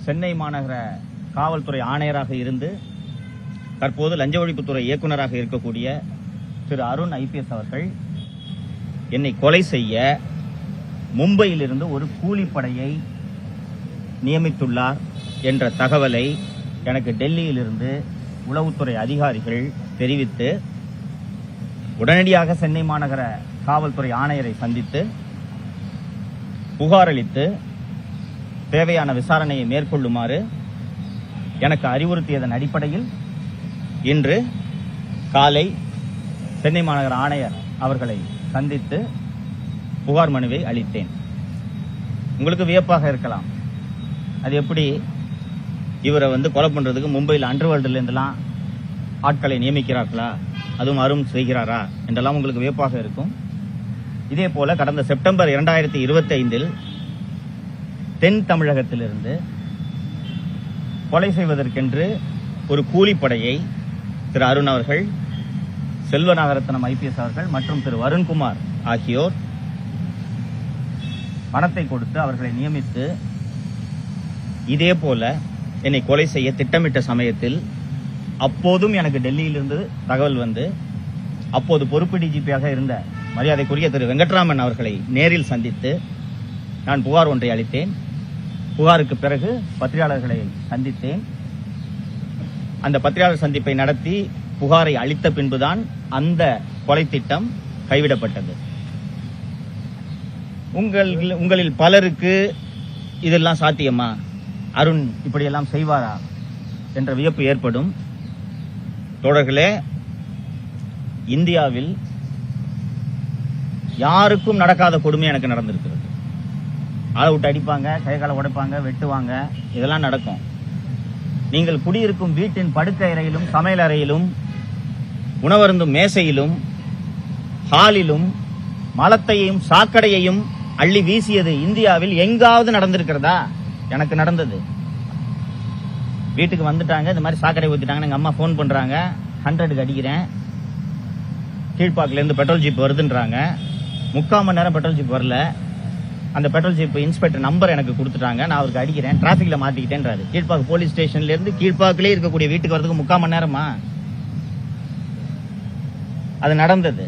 சென்னை மாநகர காவல்துறை ஆணையராக இருந்து தற்போது லஞ்ச ஒழிப்புத்துறை இயக்குநராக இருக்கக்கூடிய திரு அருண் IPS அவர்கள் என்னை கொலை செய்ய மும்பையிலிருந்து ஒரு கூலிப்படையை நியமித்துள்ளார் என்ற தகவலை எனக்கு டெல்லியிலிருந்து உளவுத்துறை அதிகாரிகள் தெரிவித்து உடனடியாக சென்னை மாநகர காவல்துறை ஆணையரை சந்தித்து புகார் அளித்து தேவையான விசாரணையை மேற்கொள்ளுமாறு எனக்கு அறிவுறுத்தியதன் அடிப்படையில் இன்று காலை சென்னை மாநகர ஆணையர் அவர்களை சந்தித்து புகார் மனுவை அளித்தேன். உங்களுக்கு வியப்பாக இருக்கலாம், அது எப்படி இவரை கொலை பண்றதுக்கு மும்பையில் அண்டர்வேர்ல்டுல இருந்தெல்லாம் ஆட்களை நியமிக்கிறார்களா, அதுவும் அருண் செய்கிறாரா என்றெல்லாம் உங்களுக்கு வியப்பாக இருக்கும். இதே போல கடந்த செப்டம்பர் 2025 தென் தமிழகத்திலிருந்து கொலை செய்வதற்கென்று ஒரு கூலிப்படையை திரு அருண் அவர்கள், செல்வநாகரத்னம் IPS அவர்கள் மற்றும் திரு வருண்குமார் ஆகியோர் பணத்தை கொடுத்து அவர்களை நியமித்து இதே போல என்னை கொலை செய்ய திட்டமிட்ட சமயத்தில் அப்போதும் எனக்கு டெல்லியிலிருந்து தகவல் வந்து அப்போது பொறுப்பு DGP-யாக இருந்த மரியாதைக்குரிய திரு வெங்கட்ராமன் அவர்களை நேரில் சந்தித்து நான் புகார் ஒன்றை அளித்தேன். புகாருக்கு பிறகு பத்திரிகையாளர்களை சந்தித்தேன். அந்த பத்திரிகையாளர் சந்திப்பை நடத்தி புகாரை அளித்த பின்புதான் அந்த கொலை திட்டம் கைவிடப்பட்டது. உங்களில் பலருக்கு இதெல்லாம் சாத்தியமா, அருண் இப்படியெல்லாம் செய்வாரா என்ற வியப்பு ஏற்படும். தோழர்களே, இந்தியாவில் யாருக்கும் நடக்காத கொடுமை எனக்கு நடந்திருக்கிறது. ஆளை விட்டு அடிப்பாங்க, கை காலை உடைப்பாங்க, வெட்டுவாங்க, இதெல்லாம் நடக்கும். நீங்கள் குடியிருக்கும் வீட்டின் படுக்கை அறையிலும் சமையல் அறையிலும் உணவருந்தும் மேசையிலும் ஹாலிலும் மலத்தையும் சாக்கடையையும் அள்ளி வீசியது இந்தியாவில் எங்காவது நடந்திருக்கிறதா? எனக்கு நடந்தது. வீட்டுக்கு வந்துட்டாங்க, இந்த மாதிரி சாக்கடை ஊத்திட்டாங்க, எங்க அம்மா போன் பண்றாங்க, 100க்கு அடிக்கிறேன், கீழ்பாக்கில இருந்து பெட்ரோல் ஜீப் வருதுன்றாங்க. 3/4 மணி நேரம் பெட்ரோல் ஜீப் வரல. அந்த பெட்ரோல் ஜீப் இன்ஸ்பெக்டர் நம்பர் எனக்கு கொடுத்துட்டாங்க, நான் அவருக்கு அடிக்கிறேன், டிராபிக்ல மாட்டிக்கிட்டேன்றாரு. கீழ்பாக்கு போலீஸ் ஸ்டேஷன்ல இருந்து கீழ்பாக்கிலே இருக்கக்கூடிய வீட்டுக்கு வரதுக்கு 3/4 மணி நேரமா? அது நடந்தது.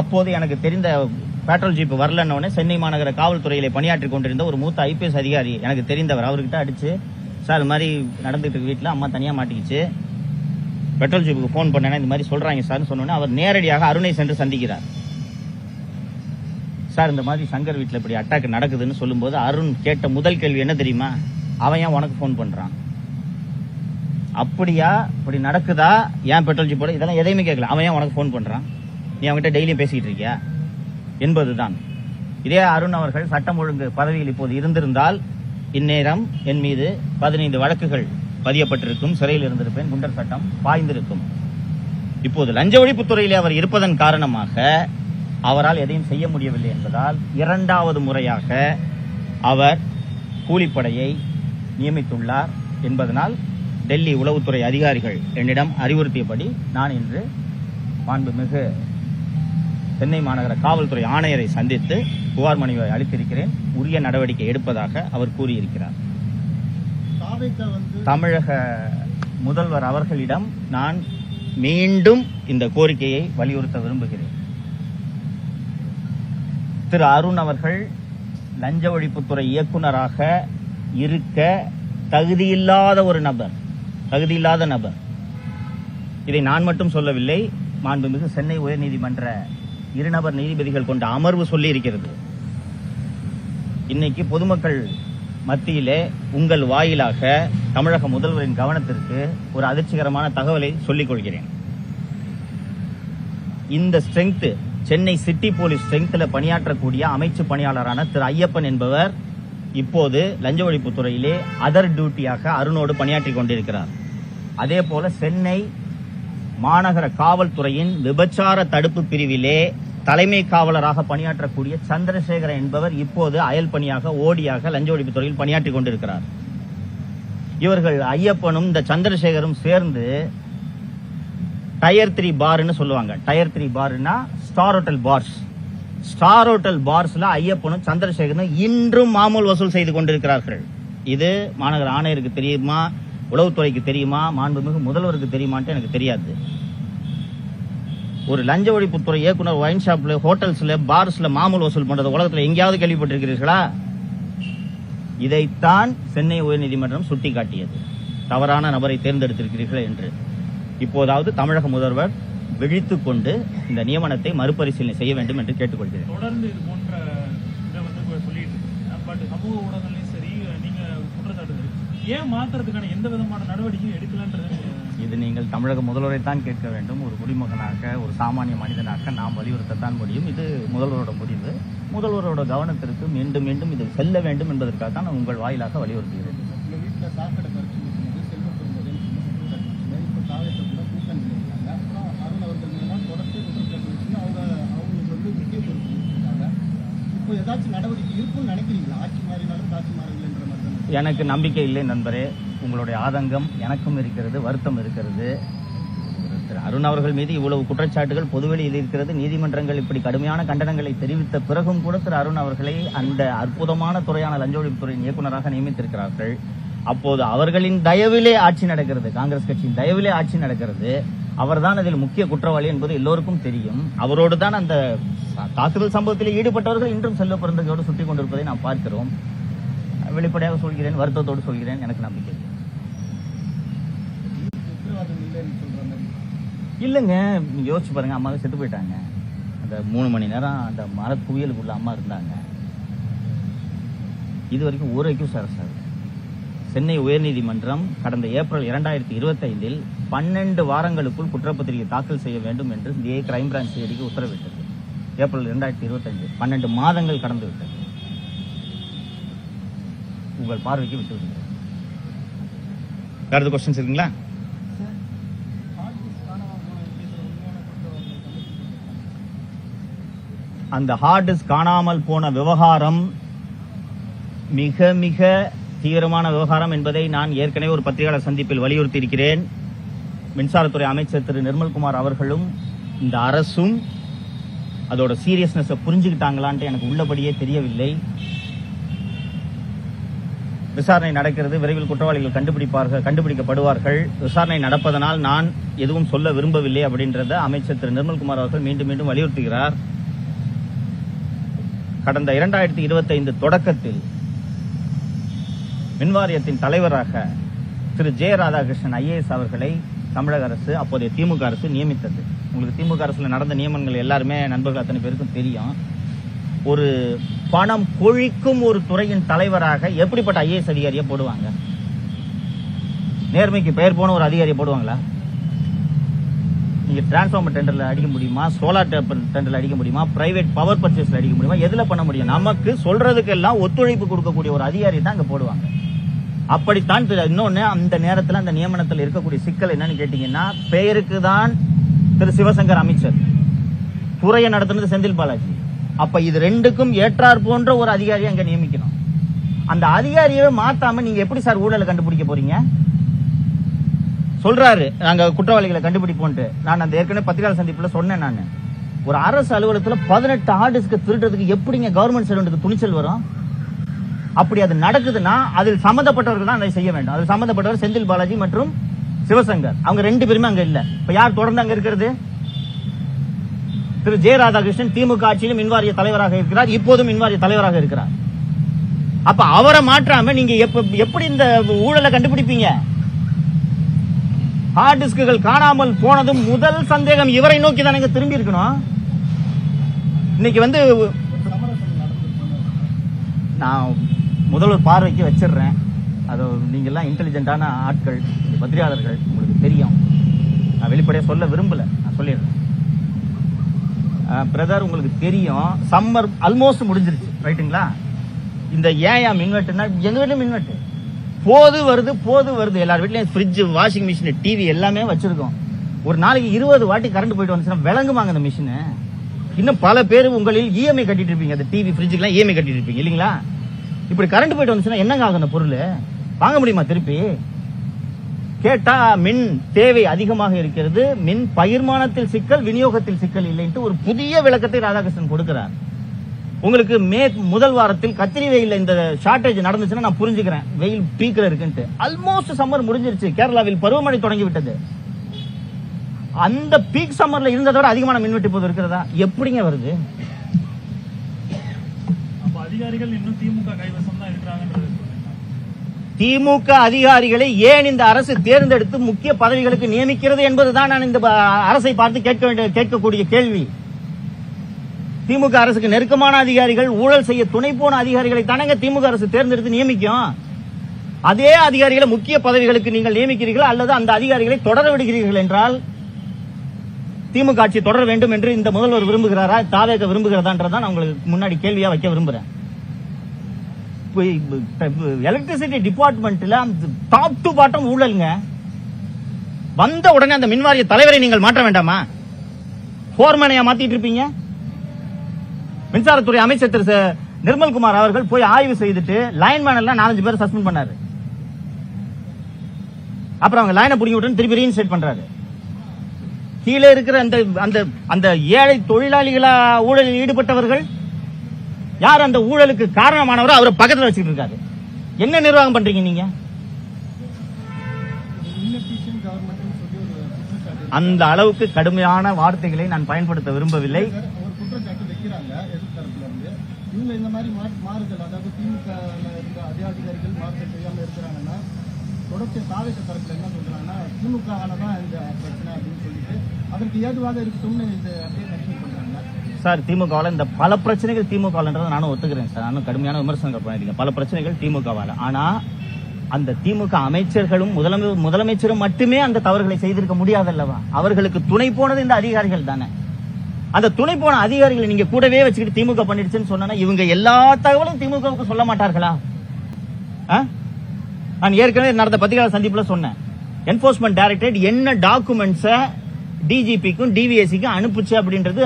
அப்போது எனக்கு தெரிந்த பெட்ரோல் ஜீப் வரலன்னு சென்னை மாநகர காவல்துறையிலே பணியாற்றி கொண்டிருந்த ஒரு மூத்த IPS அதிகாரி எனக்கு தெரிந்தவர், அவர்கிட்ட அடிச்சு, சார் இது மாதிரி நடந்துட்டு இருக்கு, வீட்டில் அம்மா தனியா மாட்டிக்கிச்சு, பெட்ரோல் ஜீப்புக்கு போன் பண்ணேன்னா இந்த மாதிரி சொல்றாங்க சார் சொன்னோன்னே அவர் நேரடியாக அருணை சென்று சந்திக்கிறார். சார் இந்த மாதிரி சங்கர் வீட்டில் இப்படி அட்டாக் நடக்குதுன்னு சொல்லும்போது அருண் கேட்ட முதல் கேள்வி என்ன தெரியுமா? அவன் ஏன் உனக்கு போன் பண்றான்? அப்படியா, இப்படி நடக்குதா, ஏன் பெட்ரோல் ஜீப்போட, இதெல்லாம் எதையுமே கேட்கல. அவன் ஏன் உனக்கு போன் பண்றான்? நீ அவன்கிட்ட டெய்லியும் பேசிக்கிட்டு இருக்கியா என்பதுதான். இதே அருண் அவர்கள் சட்டம் ஒழுங்கு பதவியில் இப்போது இருந்திருந்தால் இந்நேரம் என் மீது 15 வழக்குகள் பதியப்பட்டிருக்கும், சிறையில் இருந்திருப்பேன், குண்டர் சட்டம் பாய்ந்திருக்கும். இப்போது லஞ்ச ஒழிப்புத்துறையிலே அவர் இருப்பதன் காரணமாக அவரால் எதையும் செய்ய முடியவில்லை என்பதால் 2வது முறையாக அவர் கூலிப்படையை நியமித்துள்ளார் என்பதனால் டெல்லி உளவுத்துறை அதிகாரிகள் என்னிடம் அறிவுறுத்தியபடி நான் இன்று மாண்புமிகு சென்னை மாநகர காவல்துறை ஆணையரை சந்தித்து புகார் மனுவை அளித்திருக்கிறேன். உரிய நடவடிக்கை எடுப்பதாக அவர் கூறியிருக்கிறார். தமிழக முதல்வர் அவர்களிடம் நான் மீண்டும் இந்த கோரிக்கையை வலியுறுத்த விரும்புகிறேன். திரு அருண் அவர்கள் லஞ்ச ஒழிப்புத்துறை இயக்குநராக இருக்க தகுதியில்லாத ஒரு நபர், தகுதியில்லாத நபர். இதை நான் மட்டும் சொல்லவில்லை, மாண்புமிகு சென்னை உயர்நீதிமன்ற 2 நபர் நீதிபதிகள் கொண்ட அமர்வு சொல்லி இருக்கிறது. இன்னைக்கு பொதுமக்கள் மத்தியிலே உங்கள் வாயிலாக தமிழக முதல்வரின் கவனத்திற்கு ஒரு அதிர்ச்சிகரமான தகவலை சொல்லிக் கொள்கிறேன். இந்த ஸ்ட்ரெங்த், சென்னை சிட்டி போலீஸ் ஸ்ட்ரெங்த்ல பணியாற்றக்கூடிய அமைச்சு பணியாளரான திரு ஐயப்பன் என்பவர் இப்போது லஞ்ச ஒழிப்புத்துறையிலே அதர் டியூட்டியாக அருணோடு பணியாற்றி கொண்டிருக்கிறார். அதே போல சென்னை மாநகர காவல்துறையின் விபச்சார தடுப்பு பிரிவிலே தலைமை காவலராக பணியாற்றக்கூடிய சந்திரசேகரன் என்பவர் இப்போது அயல் பணியாக ஓடியாக லஞ்ச ஒழிப்புத்துறையில் பணியாற்றி கொண்டிருக்கிறார். இவர்கள் ஐயப்பனும் இந்த சந்திரசேகரும் சேர்ந்து டயர் 3 பார்னு சொல்லுவாங்க. டயர் 3 பார்னா star hotel bars. Star hotel பார்ஸ்ல ஐயப்பனும் சந்திரசேகரனும் இன்றும் மாமூல் வசூல் செய்து கொண்டிருக்கிறார்கள். இது மாநகர ஆணையருக்கு தெரியுமா, உளவுத்துறைக்கு தெரியுமா, மாண்புமிகு முதல்வருக்கு தெரியுமான்ட்டு எனக்கு தெரியாது. ஒரு லஞ்ச ஒழிப்புத்துறை இயக்குனர் ஒயின் ஷாப்ல, ஹோட்டல்ஸ்ல, பார்ஸ்ல மாமூல் வசூல் பண்றது உலகத்தில் எங்கேயாவது கேள்விப்பட்டிருக்கிறீர்களா? இதைத்தான் சென்னை உயர்நீதிமன்றம் சுட்டிக்காட்டியது. தவறான நபரை தேர்ந்தெடுத்திருக்கிறீர்கள் என்று. இப்போதாவது தமிழக முதல்வர் விழித்துக் கொண்டு இந்த நியமனத்தை மறுபரிசீலனை செய்ய வேண்டும் என்று கேட்டுக்கொள்கிறேன். தொடர்ந்து இது போன்ற இதை சொல்லிட்டு இருக்கீங்க. பட் சமூக ஊடகங்களையும் சரி, நீங்க குற்றச்சாட்டு ஏன் மாத்துறதுக்கான எந்த விதமான நடவடிக்கையும் எடுக்கலன்றது இது நீங்கள் தமிழக முதல்வரை தான் கேட்க வேண்டும். ஒரு குடிமகனாக, ஒரு சாமானிய மனிதனாக நாம் வலியுறுத்தத்தான் முடியும். இது முதல்வரோட முடிவு. முதல்வரோட கவனத்திற்கு மீண்டும் மீண்டும் இது செல்ல வேண்டும் என்பதற்காக தான் நான் உங்கள் வாயிலாக வலியுறுத்துகிறேன். வீட்டில் சாக்கடை பறிச்சு செல்வ பெரும்புதல் இப்போ காலத்தை கூட கூட்டம் பண்ணியிருக்காங்க. அப்புறம் அருண் அவர்கள் மூலமாக தொடர்ந்து குற்றச்சாட்டு வச்சு அவங்களுக்கு முக்கிய பொறுப்பு இருக்காங்க. இப்போ ஏதாச்சும் நடவடிக்கை இருக்குன்னு நினைக்கிறீங்களா? ஆட்சி மாறினாலும் காட்சி மாறலன்ற மாதிரி தான். எனக்கு நம்பிக்கை இல்லை நண்பரே. உங்களுடைய ஆதங்கம் எனக்கும் இருக்கிறது, வருத்தம் இருக்கிறது. திரு அருண் அவர்கள் மீது இவ்வளவு குற்றச்சாட்டுகள் பொதுவெளியில் இருக்கிறது. நீதிமன்றங்கள் இப்படி கடுமையான கண்டனங்களை தெரிவித்த பிறகும் கூட திரு அருண் அவர்களை அந்த அற்புதமான துறையான லஞ்ச ஒழிப்புத்துறையின் இயக்குநராக நியமித்திருக்கிறார்கள். அப்போது அவர்களின் தயவிலே ஆட்சி நடக்கிறது, காங்கிரஸ் கட்சியின் தயவிலே ஆட்சி நடக்கிறது. அவர்தான் அதில் முக்கிய குற்றவாளி என்பது எல்லோருக்கும் தெரியும். அவரோடு தான் அந்த தாக்குதல் சம்பவத்தில் ஈடுபட்டவர்கள் இன்றும் செல்வ பெருந்தகையோடு சுட்டிக் கொண்டிருப்பதை நாம் பார்க்கிறோம். வெளிப்படையாக சொல்கிறேன், வருத்தத்தோடு சொல்கிறேன், எனக்கு நம்பிக்கை இல்லைங்க. நீங்க யோசிச்சு பாருங்க, அம்மாவே செத்து போயிட்டாங்க. அந்த 3 மணி நேரம் அந்த மர குவியலுக்குள்ள அம்மா இருந்தாங்க. இது வரைக்கும் ஒரு அக்யூஸ் அரெஸ்ட் ஆகுது. சென்னை உயர்நீதிமன்றம் கடந்த ஏப்ரல் 2025 12 வாரங்களுக்குள் குற்றப்பத்திரிகை தாக்கல் செய்ய வேண்டும் என்று சிஐடி கிரைம் பிரான்ச் சிஐடிக்கு உத்தரவிட்டது. ஏப்ரல் 2025 12 மாதங்கள் கடந்து விட்டது. உங்கள் பார்வைக்கு விட்டு விடுகிறேன். வேறு கொஸ்டின்ஸ் இருக்குங்களா? அந்த ஹார்ட் டிஸ்க் காணாமல் போன விவகாரம் மிக மிக தீவிரமான விவகாரம் என்பதை நான் ஏற்கனவே ஒரு பத்திரிகையாளர் சந்திப்பில் வலியுறுத்தி இருக்கிறேன். மின்சாரத்துறை அமைச்சர் திரு நிர்மல்குமார் அவர்களும் இந்த அரசும் அதோட சீரியஸ்னஸ் புரிஞ்சுக்கிட்டாங்களான்ட்டு எனக்கு உள்ளபடியே தெரியவில்லை. விசாரணை நடக்கிறது, விரைவில் குற்றவாளிகள் கண்டுபிடிக்கப்படுவார்கள். விசாரணை நடப்பதனால் நான் எதுவும் சொல்ல விரும்பவில்லை அப்படின்றத அமைச்சர் திரு நிர்மல்குமார் அவர்கள் மீண்டும் மீண்டும் வலியுறுத்துகிறார். கடந்த 2025 தொடக்கத்தில் மின்வாரியத்தின் தலைவராக திரு ஜெய ராதாகிருஷ்ணன் ஐஏஎஸ் அவர்களை தமிழக அரசு, அப்போதைய திமுக அரசு நியமித்தது. உங்களுக்கு திமுக அரசுல நடந்த நியமனங்கள் எல்லாருமே நண்பர்கள் அத்தனை பேருக்கும் தெரியும். ஒரு பணம் கொழிக்கும் ஒரு துறையின் தலைவராக எப்படிப்பட்ட ஐஏஎஸ் அதிகாரியை போடுவாங்க? நேர்மைக்கு பெயர் போன ஒரு அதிகாரியை போடுவாங்களா? நீங்க டிரான்ஸ்பார்மர் டெண்டர்ல அடிக்க முடியுமா? சோலார் டெண்டர்ல அடிக்க முடியுமா? பிரைவேட் பவர் பர்ச்சேஸ்ல அடிக்க முடியுமா? எதுல பண்ண முடியும்? நமக்கு சொல்றதுக்கெல்லாம் ஒத்துழைப்பு கொடுக்கக்கூடிய ஒரு அதிகாரி தான் அங்க போடுவாங்க. அப்படித்தான். இன்னொன்னு, அந்த நேரத்தில் அந்த நியமனத்தில் இருக்கக்கூடிய சிக்கல் என்னன்னு கேட்டீங்கன்னா, பெயருக்கு தான் திரு சிவசங்கர் அமைச்சர், துறையை நடத்துனது செந்தில் பாலாஜி. அப்ப இது ரெண்டுக்கும் ஏற்றார் போன்ற ஒரு அதிகாரியை அங்க நியமிக்கணும். அந்த அதிகாரியவே மாத்தாம நீங்க எப்படி சார் ஊழலை கண்டுபிடிக்க போறீங்க? சொல்றாரு நாங்க குற்றவாளிகளை கண்டுபிடிப்போம்ட்டு. நான் அந்த ஏற்கனவே பத்திரிகை சந்திப்புல சொன்னேன். நான் ஒரு அரசு அலுவலகத்துல 18 ஹார்ட் டிஸ்க் திருடுறதுக்கு எப்படிங்க கவர்மெண்ட் சர்வெண்ட்டுக்கு துணிச்சல் வரும்? அப்படி அது நடக்குதுன்னா அதில் சம்பந்தப்பட்டவர்கள் தான் அதை செய்ய வேண்டும். அதில் சம்பந்தப்பட்டவர் செந்தில் பாலாஜி மற்றும் சிவசங்கர், அவங்க 2 பேருமே அங்க இல்ல. இப்ப யார் தொடர்ந்து அங்க இருக்கிறது? திரு ஜெய ராதாகிருஷ்ணன் திமுக ஆட்சியிலும் மின்வாரிய தலைவராக இருக்கிறார், இப்போதும் மின்வாரிய தலைவராக இருக்கிறார். அப்ப அவரை மாற்றாம நீங்க எப்படி இந்த ஊழலை கண்டுபிடிப்பீங்க? ஹார்ட் டிஸ்குகள் காணாமல் போனதும் முதல் சந்தேகம் இவரை நோக்கி தான் திரும்பி இருக்கணும். இன்னைக்கு நான் முதல்வர் பார்வைக்கு வச்சிடுறேன். அது நீங்க எல்லாம் இன்டெலிஜென்டான ஆட்கள், பத்திரிகையாளர்கள், உங்களுக்கு தெரியும். நான் வெளிப்படையா சொல்ல விரும்பல, நான் சொல்லிடுறேன். பிரதர், உங்களுக்கு தெரியும், சம்மர் ஆல்மோஸ்ட் முடிஞ்சிருச்சு, ரைட்டுங்களா? இந்த ஏன் மின்வெட்டுனா, எங்க வீட்லயும் மின்வெட்டு போது வருது. எல்லார் வீட்லயும் ஃப்ரிட்ஜ், வாஷிங் மிஷின், டிவி எல்லாமே வச்சிருக்கோம். ஒரு நாளைக்கு 20 வாட்டி கரண்ட் போயிட்டு வந்துச்சுன்னா விளங்குமாங்க அந்த மிஷின்? இன்னும் பல பேர் உங்களில் இஎம்ஐ கட்டிட்டு இருப்பீங்க. அந்த டிவி, ஃப்ரிட்ஜுக்கெல்லாம் இஎம்ஐ கட்டிட்டு இருப்பீங்க இல்லீங்களா? இப்படி கரண்ட் போயிட்டு வந்துச்சுன்னா என்னங்க ஆகும்? அந்த பொருள் வாங்க முடியுமா திருப்பி? கேட்டா மின் தேவை அதிகமாக இருக்கிறது, மின் பகிர்மானத்தில் சிக்கல், விநியோகத்தில் சிக்கல் இல்லைன்ட்டு ஒரு புதிய விளக்கத்தை ராதாகிருஷ்ணன் கொடுக்கிறார். உங்களுக்கு மே முதல் வாரத்தில் கத்திரி வெயில்ல இந்த ஷார்டேஜ் நடந்துச்சுன்னா நான் புரிஞ்சுக்கிறேன், வெயில் பீக்ல இருக்குன்ட்டு. ஆல்மோஸ்ட் சம்மர் முடிஞ்சிருச்சு, கேரளாவில் பருவமழை தொடங்கி விட்டது. அந்த பீக் சம்மர்ல இருந்ததை விட அதிகமான மின்வெட்டு இப்போது இருக்கிறதா? எப்படிங்க வருது? அப்ப அதிகாரிகள் இன்னும் திமுக கைவசம் தான் இருக்கிறாங்கன்றது. திமுக அதிகாரிகளை ஏன் இந்த அரசு தேர்ந்தெடுத்து முக்கிய பதவிகளுக்கு நியமிக்கிறது என்பதுதான் நான் இந்த அரசை பார்த்து கேட்கக்கூடிய கேள்வி. திமுக அரசுக்கு நெருக்கமான அதிகாரிகள், ஊழல் செய்ய துணை போன அதிகாரிகளை தானங்க திமுக அரசு தேர்ந்தெடுத்து நியமிக்கும். அதே அதிகாரிகளை முக்கிய பதவிகளுக்கு நீங்கள் நியமிக்கிறீர்கள் அல்லது அந்த அதிகாரிகளை தொடர விடுகிறீர்கள் என்றால் திமுக ஆட்சி தொடர வேண்டும் என்று இந்த முதல்வர் விரும்புகிறாரா, தாவேக விரும்புகிறதான்றதான் நான் உங்களுக்கு முன்னாடி கேள்வியா வைக்க விரும்புறேன். எலக்ட்ரிசிட்டி டிபார்ட்மெண்ட்ல டாப் டு பாட்டம் ஊழலுங்க. வந்த உடனே அந்த மின்வாரிய தலைவரை நீங்கள் மாற்ற வேண்டாமா? போர்மேனையா மாத்திட்டு இருப்பீங்க? மின்சாரத்துறை அமைச்சர் திரு நிர்மல்குமார் அவர்கள் போய் ஆய்வு செய்துட்டு லைன்மேன் எல்லாம் 4-5 பேர் சஸ்பெண்ட் பண்ணாரு. அப்புறம் அவங்க லைனை புடிங்கி விட்டு திருப்பி ரீஇன்ஸ்டேட் பண்றாரு. கீழே இருக்கிற அந்த ஏழை தொழிலாளிகளா ஊழலில் ஈடுபட்டவர்கள் யார் அந்த ஊழலுக்கு காரணமானவரோ அவரை பக்கத்தில் வச்சுட்டு இருக்காரு. என்ன நிர்வாகம் பண்றீங்க நீங்க? அந்த அளவுக்கு கடுமையான வார்த்தைகளை நான் பயன்படுத்த விரும்பவில்லை. ஒரு குற்றச்சாட்டு வைக்கிறாங்க எதிர்த்தரப்புல இருந்து. இவங்க இந்த மாதிரி மாறுதல், அதாவது திமுக இருந்த அதே அதிகாரிகள் மாறுதல் செய்யாம இருக்கிறாங்கன்னா தொடர்ச்சி தாவேக தரப்புல என்ன சொல்றாங்கன்னா திமுக தான் இந்த பிரச்சனை அப்படின்னு சொல்லிட்டு அதற்கு ஏதுவாக இருக்கும்னு இந்த அப்படியே கன்ஃபியூஸ் பண்றாங்க. சார், திமுகவால இந்த பல பிரச்சனைகள் திமுகன்றதை நானும் ஒத்துக்கிறேன் சார். நானும் கடுமையான விமர்சனங்கள் பண்ணிருக்கேன். பல பிரச்சனைகள் திமுகவால. ஆனா அந்த திமுக அமைச்சர்களும் முதலமைச்சரும் மட்டுமே அந்த தவறுகளை செய்திருக்க முடியாதல்லவா? அவர்களுக்கு துணை போனது இந்த அதிகாரிகள் தானே. அந்த துணை போன அதிகாரிகளை நீங்க கூடவே வச்சுக்கிட்டு திமுக பண்ணிடுச்சுன்னு சொன்னா இவங்க எல்லா தகவலும் திமுகவுக்கு சொல்ல மாட்டார்களா? நான் ஏற்கனவே நடந்த பத்திரிகையாளர் சந்திப்புல சொன்னேன், என்போர்ஸ்மெண்ட் டைரக்டரேட் என்ன டாக்குமெண்ட்ஸ டிஜிபிக்கும் டிவிஎஸ்சிக்கும் அனுப்புச்சு அப்படின்றது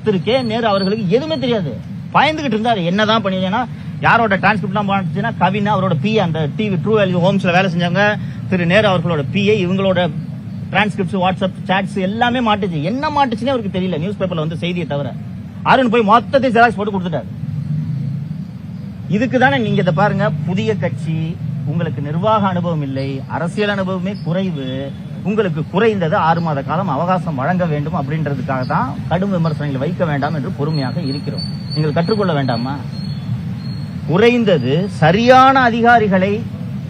திரு கே நேரு அவர்களுக்கு எதுவுமே தெரியாது. பயந்துகிட்டு இருந்தாரு. என்னதான் பண்ணினா யாரோட டிரான்ஸ்கிரிப்ட்லாம் போச்சுன்னா கவின் அவரோட பிஏ, அந்த டிவி ட்ரூ வேல்யூ ஹோம்ஸ்ல வேலை செஞ்சாங்க திரு நேரு அவர்களோட பிஏ, இவங்களோட டிரான்ஸ்கிரிப்ட்ஸ், வாட்ஸ்அப் சாட்ஸ் எல்லாமே மாட்டுச்சு. என்ன மாட்டுச்சுன்னே அவருக்கு தெரியல. நியூஸ் பேப்பர்ல வந்து செய்தியை தவிர அருண் போய் மொத்தத்தை ஜெராக்ஸ் போட்டு கொடுத்துட்டாரு. இதுக்கு தானே நீங்க இதை பாருங்க, புதிய கட்சி, உங்களுக்கு நிர்வாக அனுபவம் இல்லை, அரசியல் அனுபவமே குறைவு, உங்களுக்கு குறைந்தது 6 மாத காலம் அவகாசம் வழங்க வேண்டும் அப்படின்றதுக்காக தான் கடும் விமர்சனங்களை வைக்க வேண்டாம் என்று பொறுமையாக இருக்கிறோம். நீங்கள் கற்றுக்கொள்ள வேண்டாமா? குறைந்தது சரியான அதிகாரிகளை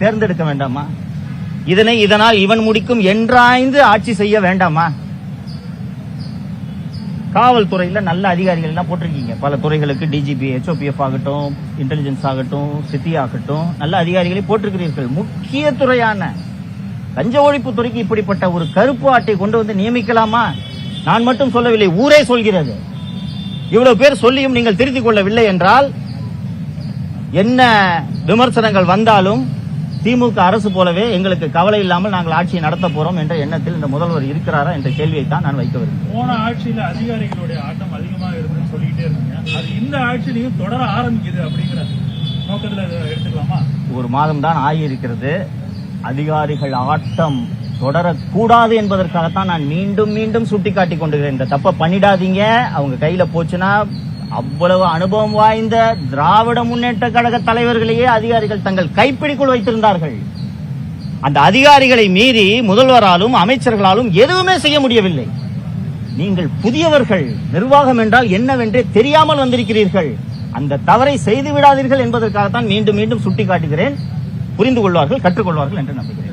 தேர்ந்தெடுக்க வேண்டாமா? இதனால் இவன் முடிக்கும் என்றாய்ந்து ஆட்சி செய்ய வேண்டாமா? காவல்துறையில நல்ல அதிகாரிகள் எல்லாம் போட்டிருக்கீங்க. பல துறைகளுக்கு டிஜிபி, HOPF ஆகட்டும், இன்டெலிஜென்ஸ் ஆகட்டும், சிட்டி ஆகட்டும், நல்ல அதிகாரிகளை போட்டிருக்கிறீர்கள். முக்கிய துறையான லஞ்ச ஒழிப்பு துறைக்கு இப்படிப்பட்ட ஒரு கருப்பு ஆட்டை கொண்டு வந்து நியமிக்கலாமா? நான் மட்டும் சொல்லவில்லை, ஊரே சொல்கிறது. இவ்வளவு பேர் சொல்லியும் நீங்கள் திருத்திக் கொள்ளவில்லை என்றால் என்ன விமர்சனங்கள் வந்தாலும் திமுக அரசு போலவே எங்களுக்கு கவலை இல்லாமல் நாங்கள் ஆட்சியை நடத்த போறோம் என்ற எண்ணத்தில் இந்த முதல்வர் இருக்கிறாரா என்ற கேள்வியை தான் நான் வைக்க விரும்புகிறேன். போன ஆட்சியில அதிகாரிகளுடைய ஆட்டம் அதிகமாக இருந்துன்னு சொல்லிக்கிட்டே இருந்தீங்க. அது இந்த ஆட்சியிலையும் தொடர ஆரம்பிக்குது அப்படிங்கிற நோக்கத்தில் எடுத்துக்கலாமா? ஒரு மாதம் தான் ஆகியிருக்கிறது. அதிகாரிகள் ஆட்டம் தொடரக்கூடாது என்பதற்காகத்தான் நான் மீண்டும் மீண்டும் சுட்டிக்காட்டிக் கொண்டிருக்கிறேன். இந்த தப்பை பண்ணிடாதீங்க. அவங்க கையில போச்சுன்னா அவ்வளவு அனுபவம் வாய்ந்த திராவிட முன்னேற்ற கழக தலைவர்களையே அதிகாரிகள் தங்கள் கைப்பிடிக்குள் வைத்திருந்தார்கள். அந்த அதிகாரிகளை மீறி முதல்வராலும் அமைச்சர்களாலும் எதுவுமே செய்ய முடியவில்லை. நீங்கள் புதியவர்கள், நிர்வாகம் என்றால் என்னவென்றே தெரியாமல் வந்திருக்கிறீர்கள். அந்த தவறை செய்து விடாதீர்கள் என்பதற்காகத்தான் மீண்டும் மீண்டும் சுட்டிக்காட்டுகிறேன். புரிந்து கொள்வார்கள், கற்றுக்கொள்வார்கள் என்று நம்புகிறேன்.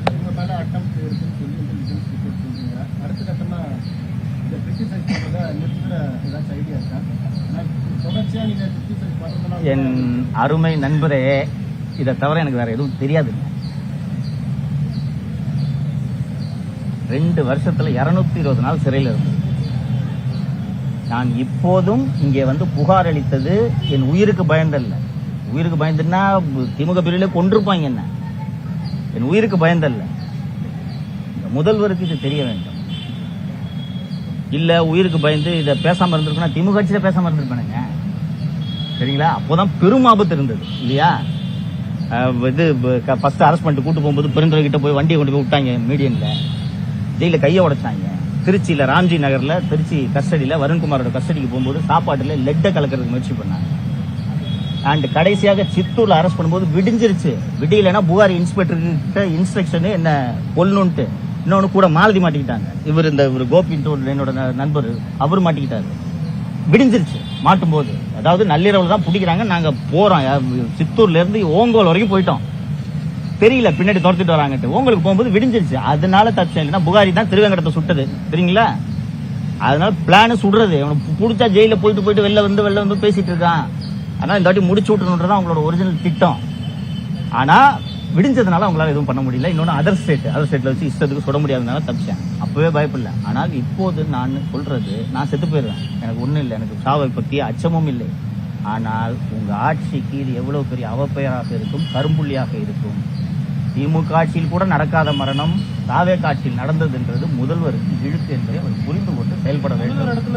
என் அருமை நண்பரே, இதை தவிர எனக்கு வேற எதுவும் தெரியாது. 2 வருஷத்துல 220 நாள் சிறையில் இருந்தது. நான் இப்போதும் இங்கே வந்து புகார் அளித்தது என் உயிருக்கு பயந்தல்ல. உயிருக்கு பயந்துன்னா திமுக பிரிவிலே கொண்டிருப்பாங்க. என்ன, என் உயிருக்கு பயந்தல்ல. முதல்வருக்கு இது தெரிய வேண்டும். இல்ல உயிருக்கு பயந்து இதை பேசாம இருந்திருக்குன்னா திமுக கட்சியில பேசாம இருந்திருப்பானுங்க. சரிங்களா? அப்போதான் பெரும் ஆபத்து இருந்தது இல்லையா? இது ஃபர்ஸ்ட் அரெஸ்ட் பண்ணிட்டு கூட்டு போகும்போது பெருந்துறை கிட்ட போய் வண்டியை கொண்டு போய் விட்டாங்க. மீடியன்ல ஜெயில கையை உடைச்சாங்க. திருச்சியில ராம்ஜி நகர்ல திருச்சி கஸ்டடியில வருண்குமாரோட கஸ்டடிக்கு போகும்போது சாப்பாட்டுல லெட்டை கலக்கிறதுக்கு முயற்சி பண்ணாங்க. அண்ட் கடைசியாக சித்தூர்ல அரெஸ்ட் பண்ணும்போது விடிஞ்சிருச்சு. விடியலைன்னா புகாரி இன்ஸ்பெக்டர் கிட்ட இன்ஸ்ட்ரக்ஷன் என்ன கொல்லணும்ட்டு. இன்னொன்னு கூட மாலதி மாட்டிக்கிட்டாங்க. இவர் இந்த ஒரு கோபின்ட்டு என்னோட நண்பர் அவர் மாட்டிக்கிட்டாரு. விடிஞ்சிருச்சு மாட்டும் போது, அதாவது நள்ளிரவுல தான் பிடிக்கிறாங்க. நாங்க போறோம், சித்தூர்ல இருந்து ஓங்கோல் வரைக்கும் போயிட்டோம். தெரியல பின்னாடி துரத்திட்டு வராங்கட்டு. உங்களுக்கு போகும்போது விடிஞ்சிருச்சு. அதனால தப்பிச்சேன். இல்லைன்னா புகாரி தான் திருவேங்கடத்தை சுட்டது தெரியுங்களா. அதனால பிளான் சுடுறது. அவனுக்கு பிடிச்சா ஜெயில போயிட்டு வெளில வந்து பேசிட்டு இருக்கான். அதனால இந்த வாட்டி முடிச்சு விட்டுறதுன்றதான் அவங்களோட ஒரிஜினல் திட்டம். ஆனா விடிஞ்சதுனால அவங்களால எதுவும் பண்ண முடியல. இன்னொன்னு அதர் ஸ்டேட்ல வச்சு இஷ்டத்துக்கு சுட முடியாதனால தப்பிச்சேன். அப்பவே பயப்படல. ஆனால் இப்போது நான் சொல்றது, நான் செத்து போயிடுவேன், எனக்கு ஒண்ணும் இல்லை, எனக்கு சாவை பற்றிய அச்சமும் இல்லை. ஆனால் உங்க ஆட்சிக்கு இது எவ்வளவு பெரிய அவப்பெயராக இருக்கும், கரும்புள்ளியாக இருக்கும். திமுக ஆட்சியில் கூட நடக்காத மரணம் தாவேக ஆட்சியில் நடந்ததுன்றது முதல்வருக்கு இழுக்கு என்பதை அவர் புரிந்து கொண்டு செயல்பட வேண்டும். இடத்துல